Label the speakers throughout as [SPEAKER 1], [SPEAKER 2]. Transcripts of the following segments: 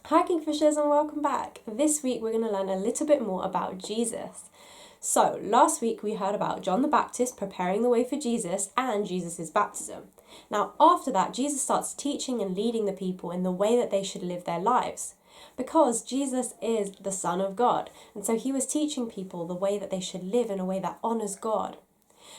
[SPEAKER 1] Hi Kingfishers and welcome back. This week we're going to learn a little bit more about Jesus. So last week we heard about John the Baptist preparing the way for Jesus and Jesus' baptism. Now after that Jesus starts teaching and leading the people in the way that they should live their lives. Because Jesus is the Son of God, and so he was teaching people the way that they should live in a way that honours God.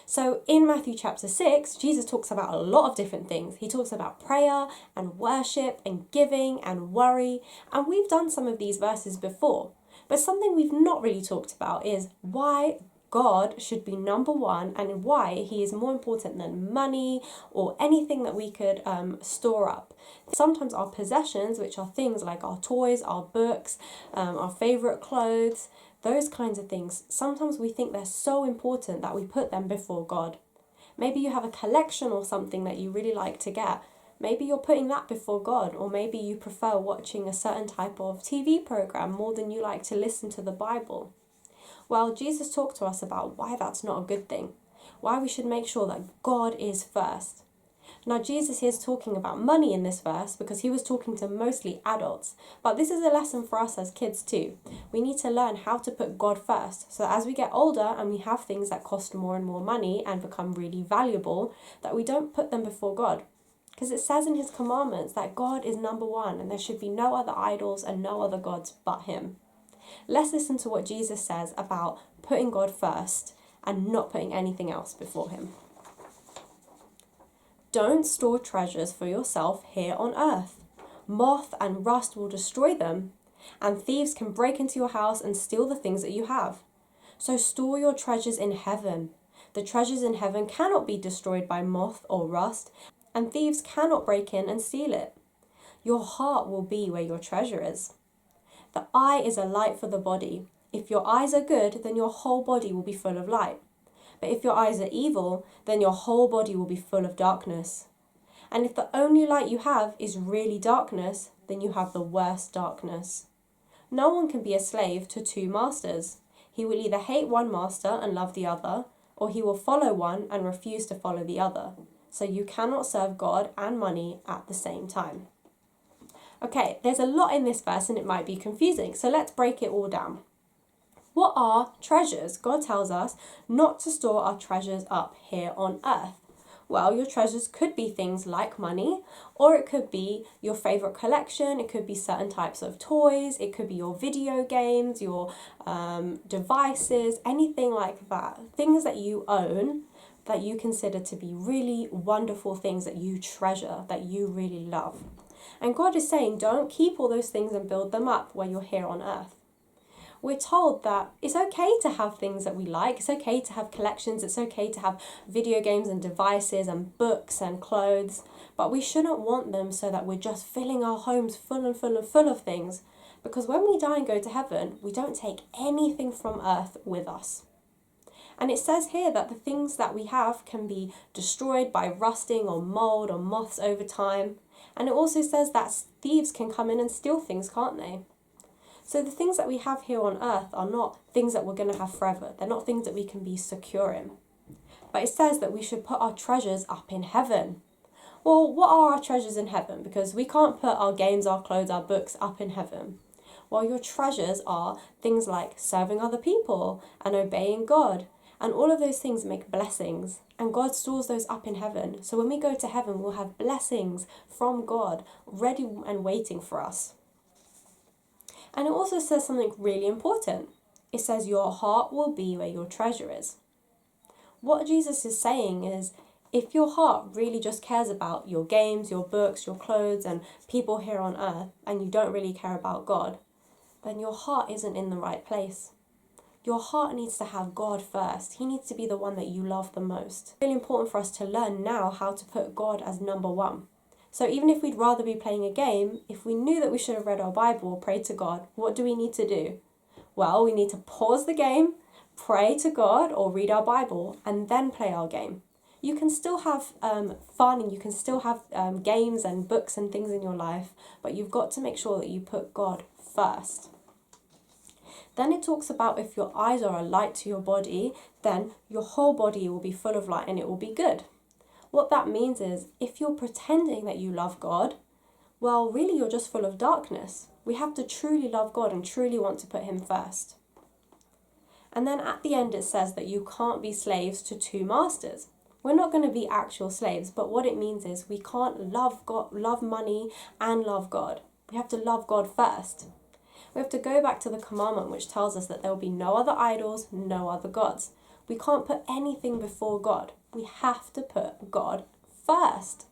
[SPEAKER 1] So in Matthew chapter 6, Jesus talks about a lot of different things. He talks about prayer and worship and giving and worry. And we've done some of these verses before. But something we've not really talked about is why God should be number one and why he is more important than money or anything that we could store up. Sometimes our possessions, which are things like our toys, our books, our favourite clothes, those kinds of things, sometimes we think they're so important that we put them before God. Maybe you have a collection or something that you really like to get. Maybe you're putting that before God, or maybe you prefer watching a certain type of TV program more than you like to listen to the Bible. Well, Jesus talked to us about why that's not a good thing, why we should make sure that God is first. Now, Jesus is talking about money in this verse because he was talking to mostly adults. But this is a lesson for us as kids too. We need to learn how to put God first. So as we get older and we have things that cost more and more money and become really valuable, that we don't put them before God. Because it says in his commandments that God is number one and there should be no other idols and no other gods but him. Let's listen to what Jesus says about putting God first and not putting anything else before him. Don't store treasures for yourself here on earth. Moth and rust will destroy them, and thieves can break into your house and steal the things that you have. So store your treasures in heaven. The treasures in heaven cannot be destroyed by moth or rust, and thieves cannot break in and steal it. Your heart will be where your treasure is. The eye is a light for the body. If your eyes are good, then your whole body will be full of light. But if your eyes are evil, then your whole body will be full of darkness. And if the only light you have is really darkness, then you have the worst darkness. No one can be a slave to two masters. He will either hate one master and love the other, or he will follow one and refuse to follow the other. So you cannot serve God and money at the same time. Okay, there's a lot in this verse and it might be confusing, so let's break it all down. What are treasures? God tells us not to store our treasures up here on earth. Well, your treasures could be things like money, or it could be your favourite collection, it could be certain types of toys, it could be your video games, your devices, anything like that. Things that you own that you consider to be really wonderful things that you treasure, that you really love. And God is saying, don't keep all those things and build them up while you're here on earth. We're told that it's okay to have things that we like, it's okay to have collections, it's okay to have video games and devices and books and clothes, but we shouldn't want them so that we're just filling our homes full of things, because when we die and go to heaven, we don't take anything from earth with us. And it says here that the things that we have can be destroyed by rusting or mold or moths over time, and it also says that thieves can come in and steal things, can't they? So the things that we have here on earth are not things that we're going to have forever. They're not things that we can be secure in. But it says that we should put our treasures up in heaven. Well, what are our treasures in heaven? Because we can't put our games, our clothes, our books up in heaven. Well, your treasures are things like serving other people and obeying God. And all of those things make blessings. And God stores those up in heaven. So when we go to heaven, we'll have blessings from God ready and waiting for us. And it also says something really important. It says your heart will be where your treasure is. What Jesus is saying is, if your heart really just cares about your games, your books, your clothes, and people here on earth, and you don't really care about God, then your heart isn't in the right place. Your heart needs to have God first. He needs to be the one that you love the most. It's really important for us to learn now how to put God as number one. So even if we'd rather be playing a game, if we knew that we should have read our Bible or prayed to God, what do we need to do? Well, we need to pause the game, pray to God or read our Bible, and then play our game. You can still have fun and you can still have games and books and things in your life, but you've got to make sure that you put God first. Then it talks about if your eyes are a light to your body, then your whole body will be full of light and it will be good. What that means is if you're pretending that you love God, well, really you're just full of darkness. We have to truly love God and truly want to put Him first. And then at the end it says that you can't be slaves to two masters. We're not going to be actual slaves, but what it means is we can't love God, love money and love God. We have to love God first. We have to go back to the commandment which tells us that there will be no other idols, no other gods. We can't put anything before God. We have to put God first.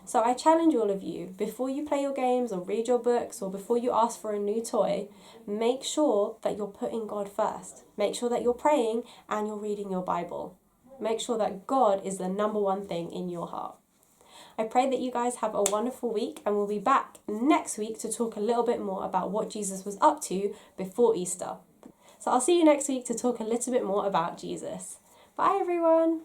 [SPEAKER 1] So I challenge all of you, before you play your games or read your books or before you ask for a new toy, make sure that you're putting God first. Make sure that you're praying and you're reading your Bible. Make sure that God is the number one thing in your heart. I pray that you guys have a wonderful week, and we'll be back next week to talk a little bit more about what Jesus was up to before Easter. So I'll see you next week to talk a little bit more about Jesus. Bye everyone.